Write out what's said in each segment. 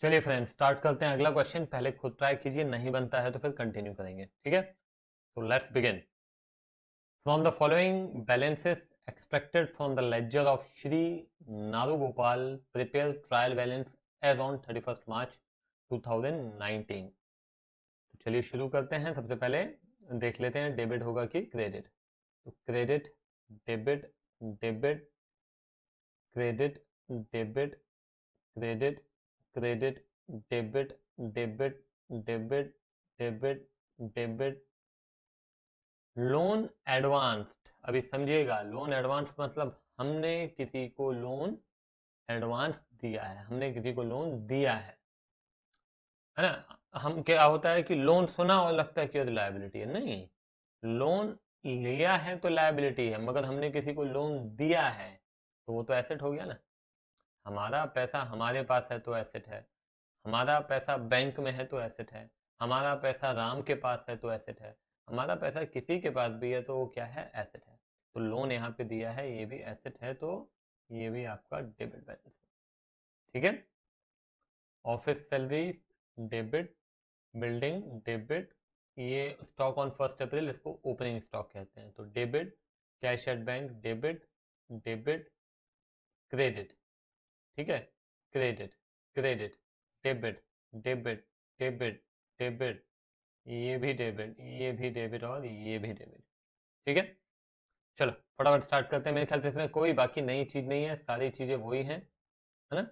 चलिए friends start करते हैं अगला क्वेश्चन। पहले खुद ट्राई कीजिए, नहीं बनता है तो फिर कंटिन्यू करेंगे, ठीक है। तो let's begin. From the following balances extracted from the ledger of Shri Narugopal prepare trial balance as on 31 March 2019। तो चलिए शुरू करते हैं। सबसे पहले देख लेते हैं डेबिट होगा कि क्रेडिट। तो credit, debit, debit, credit, debit, credit, credit, debit, debit, debit, debit, debit, loan advanced. अभी समझिएगा, लोन एडवांस मतलब हमने किसी को लोन एडवांस दिया है, हमने किसी को लोन दिया है ना। हम क्या होता है कि लोन सुना और लगता है कि लायबिलिटी है, नहीं। लोन लिया है तो लायबिलिटी है, मगर हमने किसी को लोन दिया है तो वो तो एसेट हो गया ना। हमारा पैसा हमारे पास है तो एसेट है, हमारा पैसा बैंक में है तो एसेट है, हमारा पैसा राम के पास है तो एसेट है, हमारा पैसा किसी के पास भी है तो वो क्या है, एसेट है। तो लोन यहाँ पे दिया है, ये भी एसेट है, तो ये भी आपका डेबिट बैलेंस है, ठीक है। Office salary debit, building debit, ये स्टॉक ऑन 1 अप्रैल, इसको ओपनिंग स्टॉक कहते हैं, तो debit. Cash at bank debit, debit, credit, ठीक है। Credit, credit, debit, debit, debit, debit, ये भी डेबिट, ये भी डेबिट और ये भी डेबिट, ठीक है। चलो फटाफट स्टार्ट करते हैं। मेरे ख्याल से इसमें कोई बाकी नई चीज नहीं है, सारी चीजें वही हैं, है ना।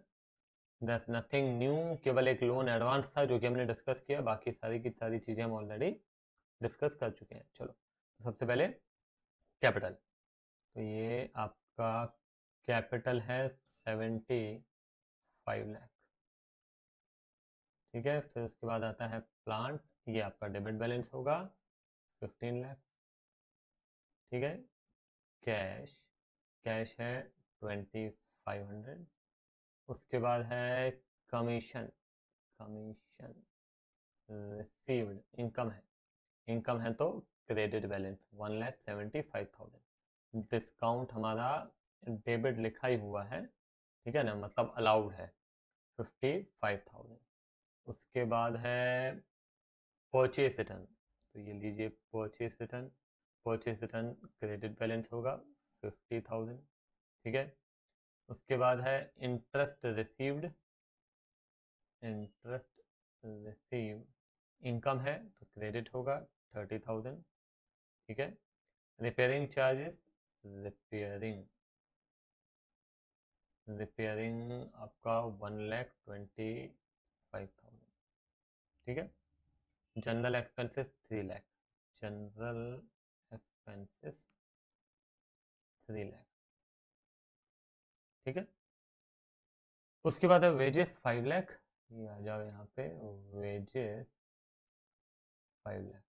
दस नथिंग न्यू, केवल एक लोन एडवांस था जो कि हमने डिस्कस किया, बाकी सारी की सारी चीजें हम ऑलरेडी डिस्कस कर चुके हैं। चलो तो सबसे पहले कैपिटल। तो ये आपका कैपिटल है 75 लाख, ठीक है। फिर उसके बाद आता है प्लांट, ये आपका डेबिट बैलेंस होगा 15 लाख, ठीक है। कैश, कैश है 2500। उसके बाद है कमीशन, कमीशन रिसीव्ड, इनकम है, इनकम है तो क्रेडिट बैलेंस 1,75,000। डिस्काउंट हमारा डेबिट लिखा ही हुआ है, ठीक है ना, मतलब अलाउड है 55,000। उसके बाद है परचेस रिटर्न, तो ये लीजिए purchase return, purchase return credit balance होगा 50,000, ठीक है। उसके बाद है interest received, interest receive, income है तो क्रेडिट होगा 30,000, ठीक है। रिपेयरिंग चार्जेस, रिपेयरिंग, रिपेयरिंग आपका 1,25,000, ठीक है। General expenses 3 lakh, general expenses 3 lakh, ठीक है। उसके बाद है वेजेस 5 लाख, ये आ जाओ यहाँ पे, वेजेस 5 लाख,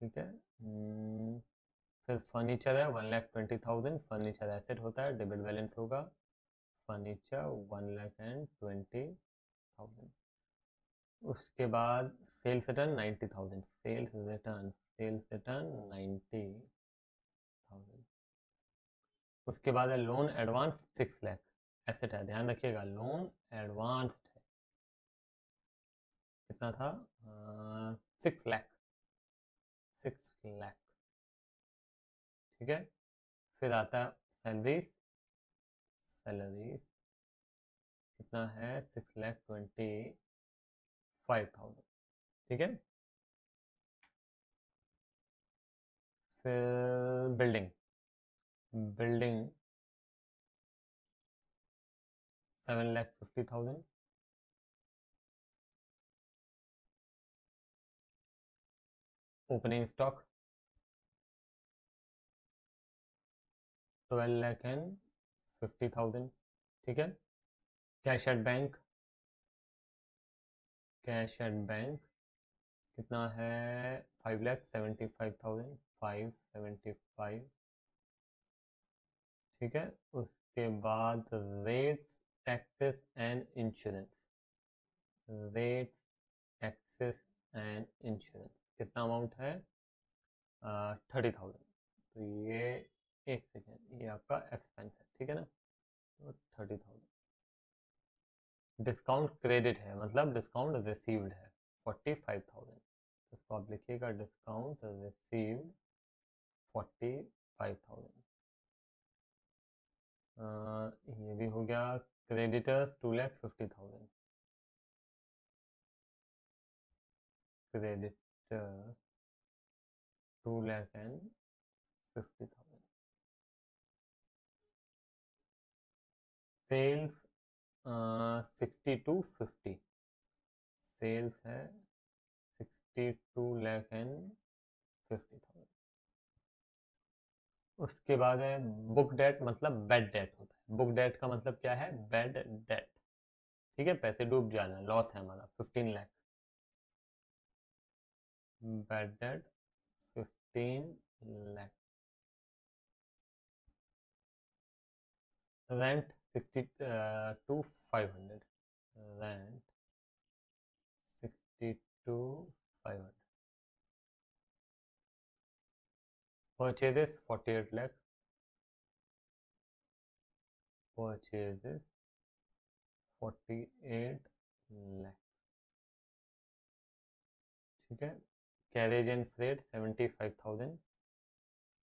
ठीक है। फिर फर्नीचर है 1,20,000, फर्नीचर एसेट होता है, डेबिट बैलेंस होगा फर्नीचर 1,20,000। उसके बाद sales return 90,000, sales return, sales return 90,000। उसके बाद है लोन एडवांस 6 लाख, एसेट है, ध्यान रखिएगा लोन एडवांस है, कितना था, 6 लाख, 6 लाख, ठीक है। फिर आता है सैलरीज, सैलरीज कितना है, 6,25,000, ठीक है। फिर बिल्डिंग, बिल्डिंग 7,50,000। ओपनिंग स्टॉक 12,50,000, ठीक है। Cash at bank, cash at bank कितना है, 5,75,000, 575, ठीक है। उसके बाद rates, taxes and insurance, rates, taxes and insurance कितना अमाउंट है, 30,000। तो ये, एक सेकेंड, ये आपका एक्सपेंस है, ठीक है ना। तो 30,000। डिस्काउंट क्रेडिट है मतलब डिस्काउंट रिसीव्ड है 45,000। इसको आप लिखिएगा डिस्काउंट रिसीव्ड 45,000। ये भी हो गया। क्रेडिटर्स 2,50,000। क्रेडिटर्स 2,50,000। सेल्स 6250। सेल्स है 62,50,000। उसके बाद है बुक डेट मतलब बेड डेट होता है। बुक डेट का मतलब क्या है? Bad debt. ठीक है, पैसे डूब जाना, लॉस है हमारा 15 lakh. Bad debt 15 lakh. Rent 62,500। Rent 62,500। Purchases 48 lakh. Purchases 48 lakh. ठीक है। Carriage and freight 75,000।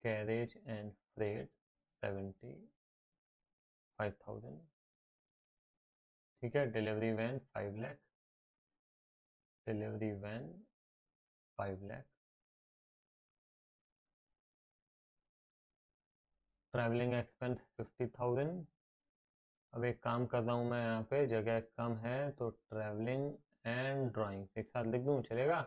Carriage and freight 75,000। ठीक है। Delivery van 5 lakh. Delivery van 5 lakh. Travelling expense 50,000। अब एक काम कर रहा हूँ मैं यहाँ पे, जगह कम है तो ट्रैवलिंग एंड ड्राइंग एक साथ लिख दूँ, चलेगा?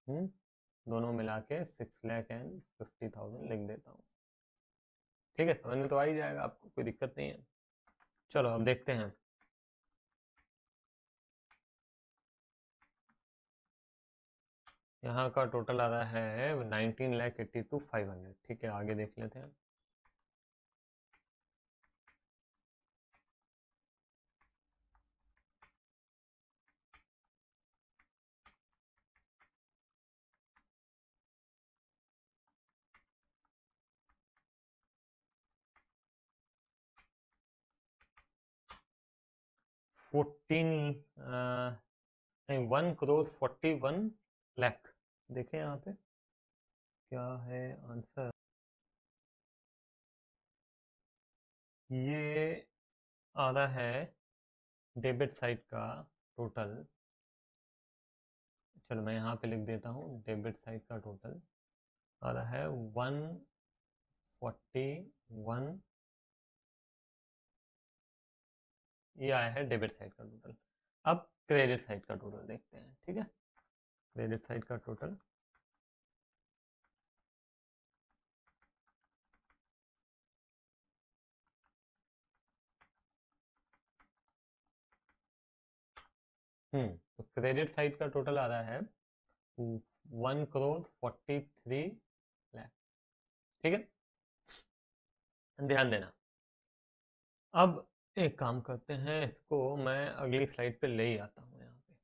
दोनों मिला के 6,50,000 लिख देता हूँ। ठीक है, समझ में तो आ ही जाएगा आपको, कोई दिक्कत नहीं है। चलो अब देखते हैं। यहाँ का टोटल आ रहा है 19,82,500। ठीक है, आगे देख लेते हैं। फोर्टीन नहीं 1,41,00,000। देखें यहाँ पे क्या है आंसर। ये आ रहा है डेबिट साइड का टोटल। चलो मैं यहाँ पे लिख देता हूँ, डेबिट साइड का टोटल आ रहा है 141। ये आया है डेबिट साइड का टोटल। अब क्रेडिट साइड का टोटल देखते हैं। ठीक है, क्रेडिट साइड का टोटल तो क्रेडिट साइड का टोटल आ रहा है 1,43,00,000। ठीक है, ध्यान देना। अब एक काम करते हैं, इसको मैं अगली स्लाइड पे ले ही आता हूँ यहाँ पे।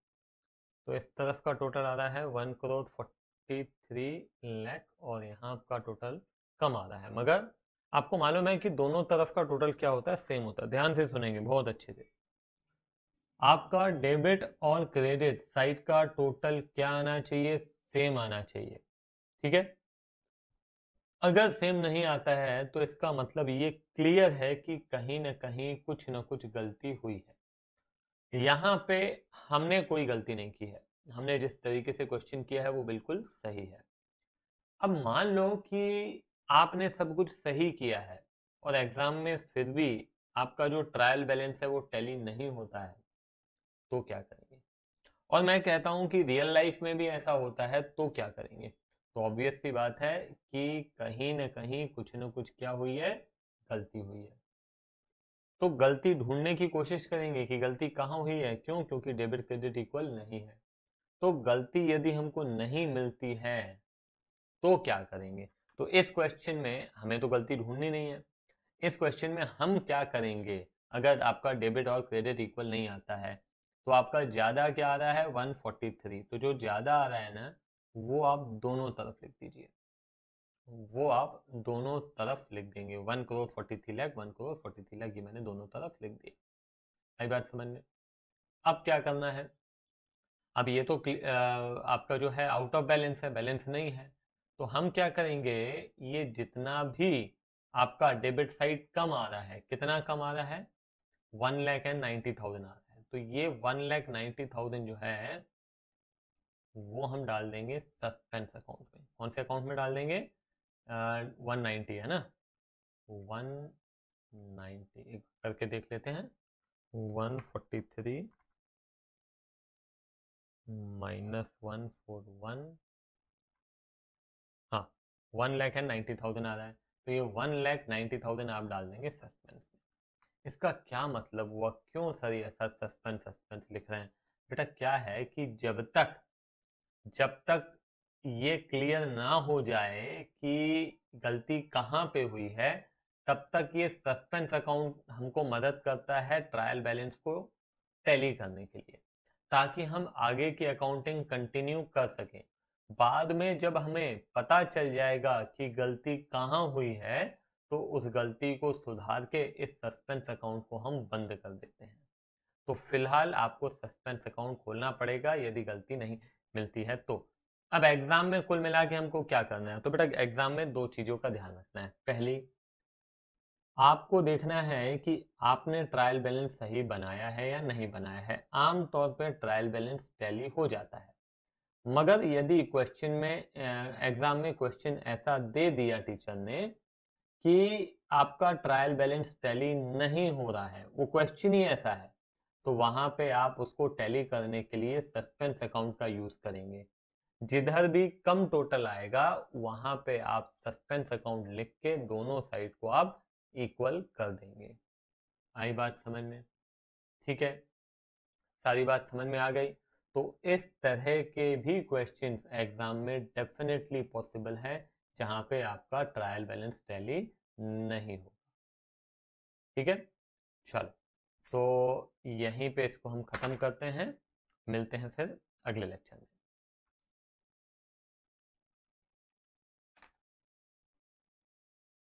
तो इस तरफ का टोटल आ रहा है 1,43,00,000 और यहाँ का टोटल कम आ रहा है, मगर आपको मालूम है कि दोनों तरफ का टोटल क्या होता है? सेम होता है। ध्यान से सुनेंगे बहुत अच्छे से। आपका डेबिट और क्रेडिट साइड का टोटल क्या आना चाहिए? सेम आना चाहिए। ठीक है, अगर सेम नहीं आता है तो इसका मतलब ये क्लियर है कि कहीं ना कहीं कुछ ना कुछ गलती हुई है। यहाँ पे हमने कोई गलती नहीं की है, हमने जिस तरीके से क्वेश्चन किया है वो बिल्कुल सही है। अब मान लो कि आपने सब कुछ सही किया है और एग्जाम में फिर भी आपका जो ट्रायल बैलेंस है वो टैली नहीं होता है, तो क्या करेंगे? और मैं कहता हूं कि रियल लाइफ में भी ऐसा होता है तो क्या करेंगे? तो ऑब्वियस सी बात है कि कहीं ना कहीं कुछ ना कुछ क्या हुई है? गलती हुई है। तो गलती ढूंढने की कोशिश करेंगे कि गलती कहाँ हुई है। क्यों? क्योंकि डेबिट क्रेडिट इक्वल नहीं है। तो गलती यदि हमको नहीं मिलती है तो क्या करेंगे? तो इस क्वेश्चन में हमें तो गलती ढूंढनी नहीं है। इस क्वेश्चन में हम क्या करेंगे? अगर आपका डेबिट और क्रेडिट इक्वल नहीं आता है तो आपका ज्यादा क्या आ रहा है? 143। तो जो ज्यादा आ रहा है ना, वो आप दोनों तरफ लिख दीजिए। वो आप दोनों तरफ लिख देंगे। 1,43,00,000, 1,43,00,000 ये मैंने दोनों तरफ लिख दिया। आई बात समझ में? अब क्या करना है? अब ये तो आपका जो है आउट ऑफ बैलेंस है, बैलेंस नहीं है। तो हम क्या करेंगे, ये जितना भी आपका डेबिट साइड कम आ रहा है, कितना कम आ रहा है, 1,90,000 आ रहा है, तो ये 1,90,000 जो है वो हम डाल देंगे सस्पेंस अकाउंट में। कौन से अकाउंट में डाल देंगे? 190 है ना, 190 एक करके देख लेते हैं। 143 -141, हाँ 1,90,000 आ रहा है, तो ये 1,90,000 आप डाल देंगे सस्पेंस में। इसका क्या मतलब हुआ, क्यों सर ये ऐसा सस्पेंस सस्पेंस लिख रहे हैं? बेटा क्या है कि जब तक ये क्लियर ना हो जाए कि गलती कहाँ पे हुई है, तब तक ये सस्पेंस अकाउंट हमको मदद करता है ट्रायल बैलेंस को टैली करने के लिए, ताकि हम आगे की अकाउंटिंग कंटिन्यू कर सकें। बाद में जब हमें पता चल जाएगा कि गलती कहाँ हुई है, तो उस गलती को सुधार के इस सस्पेंस अकाउंट को हम बंद कर देते हैं। तो फिलहाल आपको सस्पेंस अकाउंट खोलना पड़ेगा यदि गलती नहीं मिलती है तो। अब एग्जाम में कुल मिला के हमको क्या करना है, तो बेटा एग्जाम में दो चीजों का ध्यान रखना है। पहली, आपको देखना है कि आपने ट्रायल बैलेंस सही बनाया है या नहीं बनाया है। आमतौर पर ट्रायल बैलेंस टैली हो जाता है, मगर यदि क्वेश्चन में एग्जाम में क्वेश्चन ऐसा दे दिया टीचर ने कि आपका ट्रायल बैलेंस टैली नहीं हो रहा है, वो क्वेश्चन ही ऐसा है, तो वहां पे आप उसको टैली करने के लिए सस्पेंस अकाउंट का यूज करेंगे। जिधर भी कम टोटल आएगा वहां पे आप सस्पेंस अकाउंट लिख के दोनों साइड को आप इक्वल कर देंगे। आई बात समझ में? ठीक है, सारी बात समझ में आ गई। तो इस तरह के भी क्वेश्चंस एग्जाम में डेफिनेटली पॉसिबल है जहां पे आपका ट्रायल बैलेंस टैली नहीं हो। ठीक है, चलो, तो यहीं पे इसको हम खत्म करते हैं। मिलते हैं फिर अगले लेक्चर में।